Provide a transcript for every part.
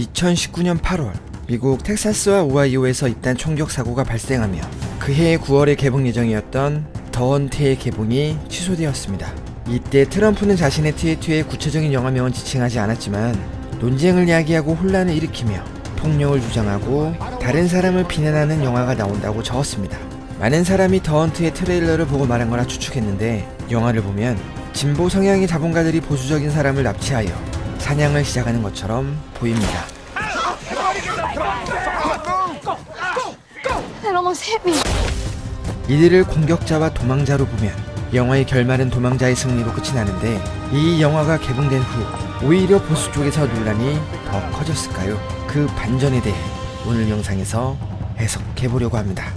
2019년 8월 미국 텍사스와 오하이오에서 잇단 총격 사고가 발생하며 그해 9월에 개봉 예정이었던 더 헌트의 개봉이 취소되었습니다. 이때 트럼프는 자신의 트위터에 구체적인 영화명은 지칭하지 않았지만 논쟁을 야기하고 혼란을 일으키며 폭력을 주장하고 다른 사람을 비난하는 영화가 나온다고 적었습니다. 많은 사람이 더 헌트의 트레일러를 보고 말한 거라 추측했는데 영화를 보면 진보 성향의 자본가들이 보수적인 사람을 납치하여 사냥을 시작하는 것처럼 보입니다. 이들을 공격자와 도망자로 보면 영화의 결말은 도망자의 승리로 끝이 나는데 이 영화가 개봉된 후 오히려 보수 쪽에서 논란이 더 커졌을까요? 그 반전에 대해 오늘 영상에서 해석해보려고 합니다.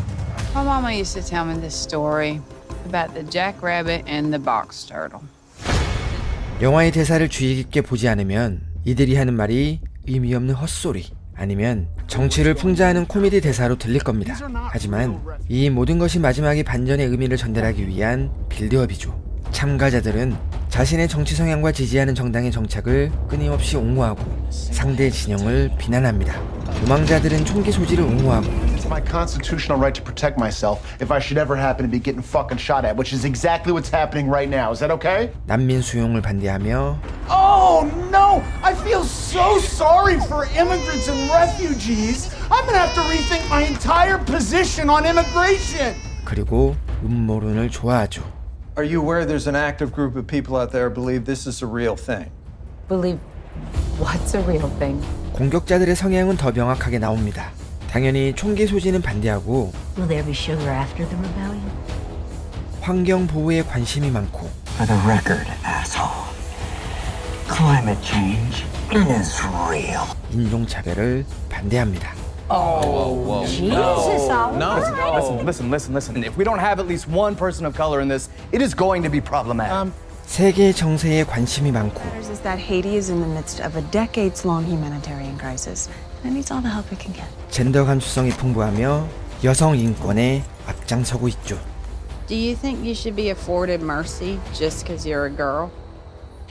My mama used to tell me this story about the jackrabbit and the box turtle. 영화의 대사를 주의 깊게 보지 않으면 이들이 하는 말이 의미 없는 헛소리 아니면 정치를 풍자하는 코미디 대사로 들릴 겁니다. 하지만 이 모든 것이 마지막에 반전의 의미를 전달하기 위한 빌드업이죠. 참가자들은 자신의 정치 성향과 지지하는 정당의 정책을 끊임없이 옹호하고 상대 진영을 비난합니다. 도망자들은 총기 소지를 옹호하고 It's my constitutional right to protect myself if I should ever happen to be getting fucking shot at, which is exactly what's happening right now. Is that okay? 난민 수용을 반대하며 Oh no! I feel so sorry for immigrants and refugees. I'm gonna have to rethink my entire position on immigration. 그리고 음모론을 좋아하죠. Are you aware there's an active group of people out there who believe this is a real thing? Believe what's a real thing? 공격자들의 성향은 더 명확하게 나옵니다. 당연히 총기 소지는 반대하고 Will there be sugar after the rebellion? 환경 보호에 관심이 많고 For the record, asshole. Climate change is real. 인종차별을 반대합니다. Jesus, Oliver. Listen. If we don't have at least one person of color in this, it is going to be problematic. 세계 정세에 관심이 많고 Is that Haiti is in the midst of a decades-long humanitarian crisis and needs all the help it can get. 젠더 감수성이 풍부하며 여성 인권에 앞장서고 있죠. Do you think you should be afforded mercy just because you're a girl?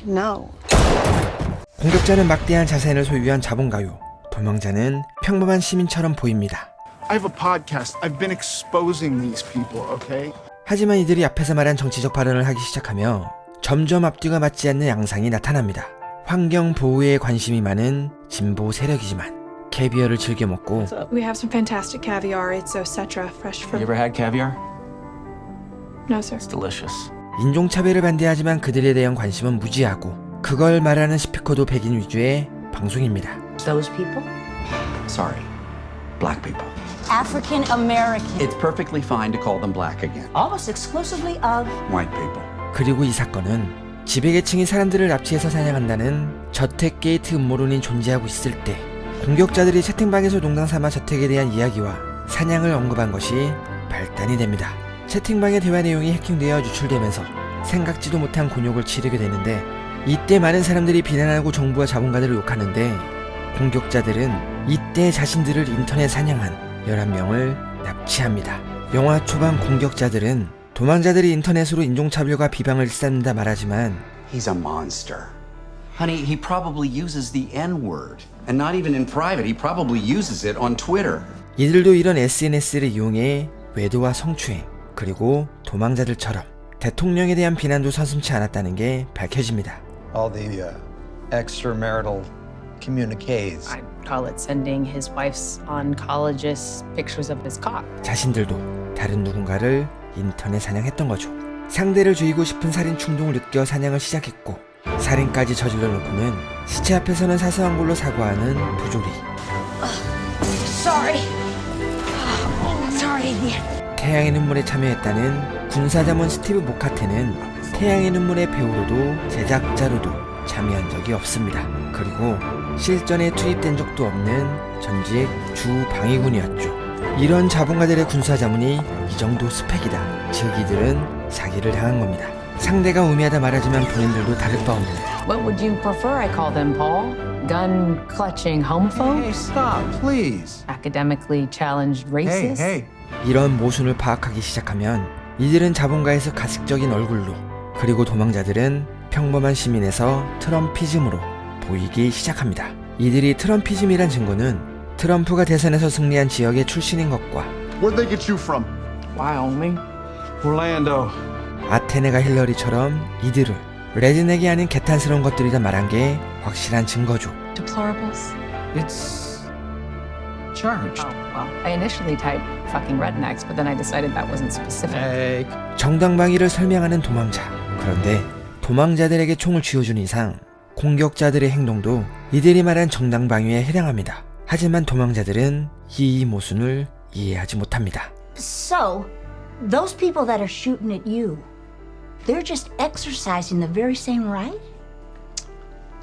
No. 공격자는 막대한 자산을 소유한 자본가요. 도망자는 평범한 시민처럼 보입니다. I have a podcast. I've been exposing these people, okay? 하지만 이들이 앞에서 말한 정치적 발언을 하기 시작하며 점점 앞뒤가 맞지 않는 양상이 나타납니다. 환경 보호에 관심이 많은 진보 세력이지만 캐비어를 즐겨 먹고 We have some fantastic caviar. It's Osetra, fresh from. You ever had caviar? No, sir. It's delicious. 인종차별을 반대하지만 그들에 대한 관심은 무지하고 그걸 말하는 스피커도 백인 위주의 방송입니다. Those people? Sorry. Black people. African American. It's perfectly fine to call them black again. Almost exclusively of. White people. 그리고 이 사건은 지배계층이 사람들을 납치해서 사냥한다는 저택 게이트 음모론이 존재하고 있을 때 공격자들이 채팅방에서 농담삼아 저택에 대한 이야기와 사냥을 언급한 것이 발단이 됩니다. 채팅방의 대화 내용이 해킹되어 유출되면서 생각지도 못한 곤욕을 치르게 되는데 이때 많은 사람들이 비난하고 정부와 자본가들을 욕하는데 공격자들은 이때 자신들을 인터넷 사냥한 11명을 납치합니다. 영화 초반 공격자들은 도망자들이 인터넷으로 인종차별과 비방을 일삼는다 말하지만 He's a monster. Honey, he probably uses the N-word. And not even in private, he probably uses it on Twitter. 이들도 이런 SNS를 이용해 외도와 성추행 그리고 도망자들처럼 대통령에 대한 비난도 서슴지 않았다는 게 밝혀집니다. All the extramarital communiques. I call it sending his wife's oncologist pictures of his cock. 자신들도 다른 누군가를 인터넷 사냥했던 거죠. 상대를 죽이고 싶은 살인 충동을 느껴 사냥을 시작했고 살인까지 저질러 놓고는 시체 앞에서는 사소한 걸로 사과하는 부조리. Sorry. Sorry, Indian. 태양의 눈물에 참여했다는 군사자문 스티브 모카테는 태양의 눈물의 배우로도 제작자로도 참여한 적이 없습니다. 그리고 실전에 투입된 적도 없는 전직 주방위군이었죠. 이런 자본가들의 군사자문이 이 정도 스펙이다. 즉 이들은 사기를 당한 겁니다. 상대가 우매하다 말하지만 본인들도 다를 바 없는 What would you prefer I call them, Paul? Gun-clutching homophobes? Hey, stop, please. Academically challenged racists? Hey. 이런 모순을 파악하기 시작하면 이들은 자본가에서 가식적인 얼굴로 그리고 도망자들은 평범한 시민에서 트럼피즘으로 보이기 시작합니다. 이들이 트럼피즘이란 증거는 트럼프가 대선에서 승리한 지역의 출신인 것과 Where'd they get you from? Wyoming. Orlando. 아테네가 힐러리처럼 이들을 레드넥이 아닌 개탄스러운 것들이다 말한 게 확실한 증거죠. Deplorables? It's charged. Oh, well, I initially typed fucking rednecks, but then I decided that wasn't specific. 정당방위를 설명하는 도망자. 그런데 도망자들에게 총을 쥐어준 이상 공격자들의 행동도 이들이 말한 정당방위에 해당합니다. 하지만 도망자들은 이 모순을 이해하지 못합니다. So, those people that are shooting at you, they're just exercising the very same right?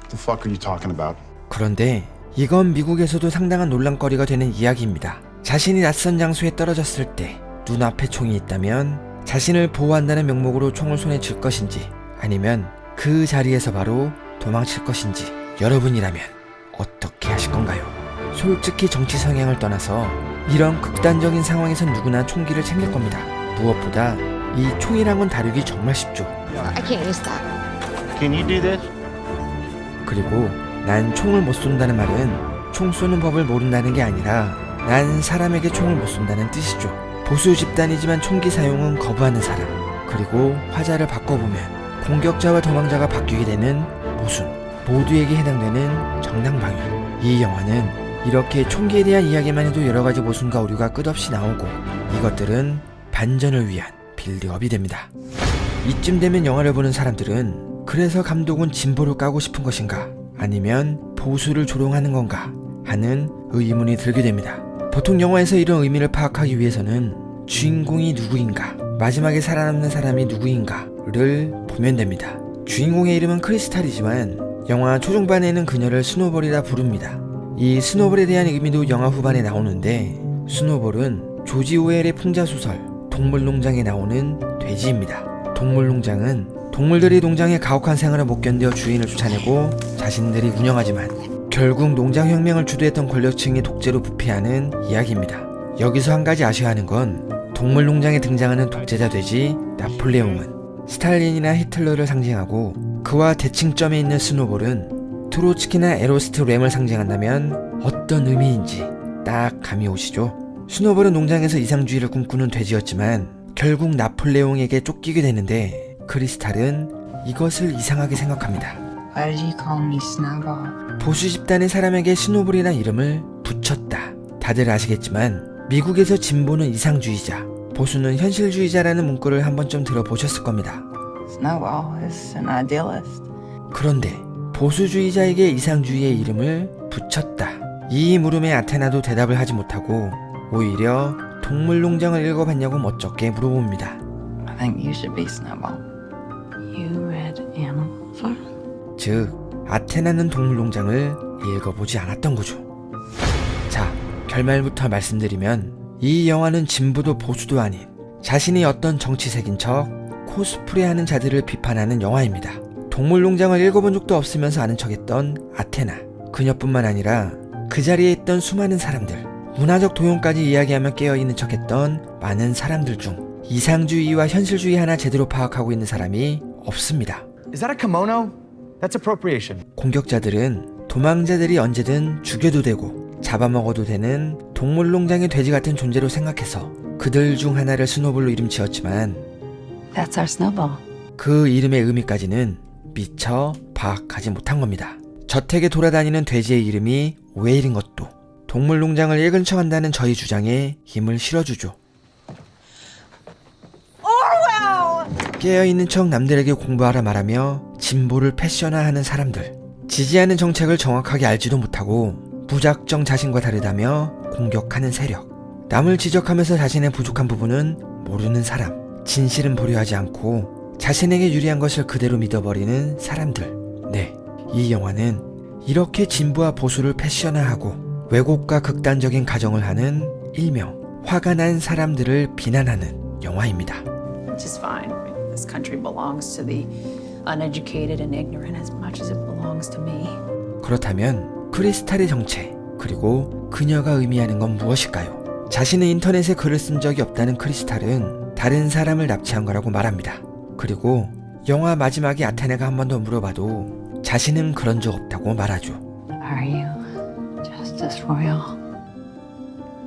The fuck are you talking about? 그런데 이건 미국에서도 상당한 논란거리가 되는 이야기입니다. 자신이 낯선 장소에 떨어졌을 때 눈앞에 총이 있다면 자신을 보호한다는 명목으로 총을 손에 쥘 것인지 아니면 그 자리에서 바로 도망칠 것인지 여러분이라면 어떻게 하실 건가요? 솔직히 정치 성향을 떠나서 이런 극단적인 상황에선 누구나 총기를 챙길 겁니다. 무엇보다 이 총이란 건 다루기 정말 쉽죠. I can't use that. Can you do this? 그리고 난 총을 못 쏜다는 말은 총 쏘는 법을 모른다는 게 아니라 난 사람에게 총을 못 쏜다는 뜻이죠. 보수 집단이지만 총기 사용은 거부하는 사람, 그리고 화자를 바꿔보면 공격자와 도망자가 바뀌게 되는 모순, 모두에게 해당되는 정당방위. 이 영화는 이렇게 총기에 대한 이야기만 해도 여러가지 모순과 오류가 끝없이 나오고 이것들은 반전을 위한 빌드업이 됩니다. 이쯤 되면 영화를 보는 사람들은 그래서 감독은 진보를 까고 싶은 것인가 아니면 보수를 조롱하는 건가 하는 의문이 들게 됩니다. 보통 영화에서 이런 의미를 파악하기 위해서는 주인공이 누구인가, 마지막에 살아남는 사람이 누구인가를 보면 됩니다. 주인공의 이름은 크리스탈이지만 영화 초중반에는 그녀를 스노볼이라 부릅니다. 이 스노볼에 대한 의미도 영화 후반에 나오는데 스노볼은 조지 오웰의 풍자소설 동물농장에 나오는 돼지입니다. 동물농장은 동물들이 농장의 가혹한 생활을 못 견뎌 주인을 쫓아내고 자신들이 운영하지만 결국 농장혁명을 주도했던 권력층이 독재로 부패하는 이야기입니다. 여기서 한 가지 아셔야 하는 건 동물농장에 등장하는 독재자 돼지 나폴레옹은 스탈린이나 히틀러를 상징하고 그와 대칭점에 있는 스노볼은 트로츠키나 에로스트 램을 상징한다면 어떤 의미인지 딱 감이 오시죠? 스노볼은 농장에서 이상주의를 꿈꾸는 돼지였지만 결국 나폴레옹에게 쫓기게 되는데 크리스탈은 이것을 이상하게 생각합니다. Why did you call me Snowball? 보수 집단의 사람에게 스노볼이란 이름을 붙였다. 다들 아시겠지만 미국에서 진보는 이상주의자, 보수는 현실주의자라는 문구를 한 번쯤 들어보셨을 겁니다. Snowball is an idealist. 그런데 보수주의자에게 이상주의의 이름을 붙였다. 이 물음에 아테나도 대답을 하지 못하고 오히려 동물농장을 읽어봤냐고 멋쩍게 물어봅니다. I think you should be Snowball. You read Animal Farm? 즉, 아테나는 동물농장을 읽어보지 않았던 거죠. 자, 결말부터 말씀드리면 이 영화는 진보도 보수도 아닌 자신이 어떤 정치색인 척 코스프레하는 자들을 비판하는 영화입니다. 동물농장을 읽어본 적도 없으면서 아는 척했던 아테나, 그녀뿐만 아니라 그 자리에 있던 수많은 사람들, 문화적 도용까지 이야기하며 깨어있는 척했던 많은 사람들 중 이상주의와 현실주의 하나 제대로 파악하고 있는 사람이 없습니다. Is that a kimono? That's appropriation. 공격자들은 도망자들이 언제든 죽여도 되고 잡아먹어도 되는 동물농장의 돼지 같은 존재로 생각해서 그들 중 하나를 스노볼로 이름 지었지만 That's our Snowball. 그 이름의 의미까지는 미처 파악하지 못한 겁니다. 저택에 돌아다니는 돼지의 이름이 오웨일인 것도 동물농장을 읽은 척한다는 저희 주장에 힘을 실어주죠. 깨어있는 척 남들에게 공부하라 말하며 진보를 패션화하는 사람들, 지지하는 정책을 정확하게 알지도 못하고 무작정 자신과 다르다며 공격하는 세력, 남을 지적하면서 자신의 부족한 부분은 모르는 사람, 진실은 보려하지 않고 자신에게 유리한 것을 그대로 믿어버리는 사람들. 네, 이 영화는 이렇게 진보와 보수를 패션화하고 왜곡과 극단적인 가정을 하는 일명 화가 난 사람들을 비난하는 영화입니다. Which is fine. This country belongs to the uneducated and ignorant as much as it belongs to me. 그렇다면 크리스탈의 정체, 그리고 그녀가 의미하는 건 무엇일까요? 자신은 인터넷에 글을 쓴 적이 없다는 크리스탈은 다른 사람을 납치한 거라고 말합니다. 그리고 영화 마지막에 아테네가 한 번 더 물어봐도 자신은 그런 적 없다고 말하죠. Are you? this for y'all?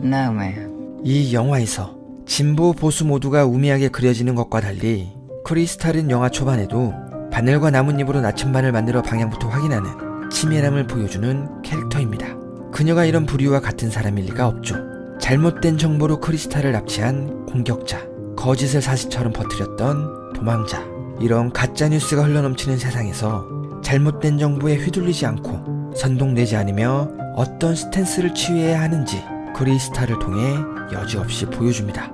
No, ma'am. 이 영화에서 진보 보수 모두가 우매하게 그려지는 것과 달리 크리스탈은 영화 초반에도 바늘과 나뭇잎으로 나침반을 만들어 방향부터 확인하는 치밀함을 보여주는 캐릭터입니다. 그녀가 이런 부류와 같은 사람일 리가 없죠. 잘못된 정보로 크리스탈을 납치한 공격자, 거짓을 사실처럼 퍼뜨렸던 도망자, 이런 가짜뉴스가 흘러넘치는 세상에서 잘못된 정보에 휘둘리지 않고 선동되지 않으며 어떤 스탠스를 취해야 하는지 크리스탈을 통해 여지없이 보여줍니다.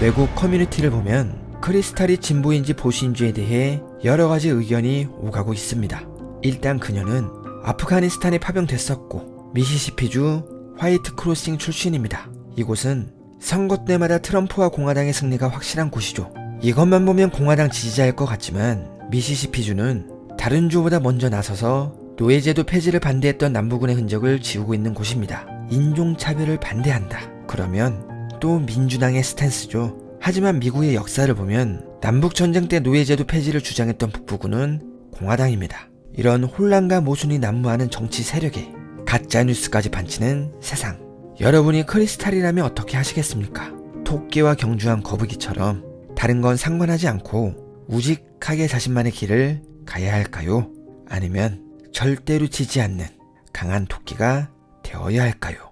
외국 커뮤니티를 보면 크리스탈이 진보인지 보수인지에 대해 여러 가지 의견이 오가고 있습니다. 일단 그녀는 아프가니스탄에 파병됐었고 미시시피주 화이트 크로싱 출신입니다. 이곳은 선거 때마다 트럼프와 공화당의 승리가 확실한 곳이죠. 이것만 보면 공화당 지지자일 것 같지만 미시시피주는 다른 주보다 먼저 나서서 노예제도 폐지를 반대했던 남부군의 흔적을 지우고 있는 곳입니다. 인종차별을 반대한다. 그러면 또 민주당의 스탠스죠. 하지만 미국의 역사를 보면 남북전쟁 때 노예제도 폐지를 주장했던 북부군은 공화당입니다. 이런 혼란과 모순이 난무하는 정치 세력에 가짜뉴스까지 반치는 세상. 여러분이 크리스탈이라면 어떻게 하시겠습니까? 토끼와 경주한 거북이처럼 다른 건 상관하지 않고 우직하게 자신만의 길을 가야 할까요? 아니면 절대로 지지 않는 강한 토끼가 되어야 할까요?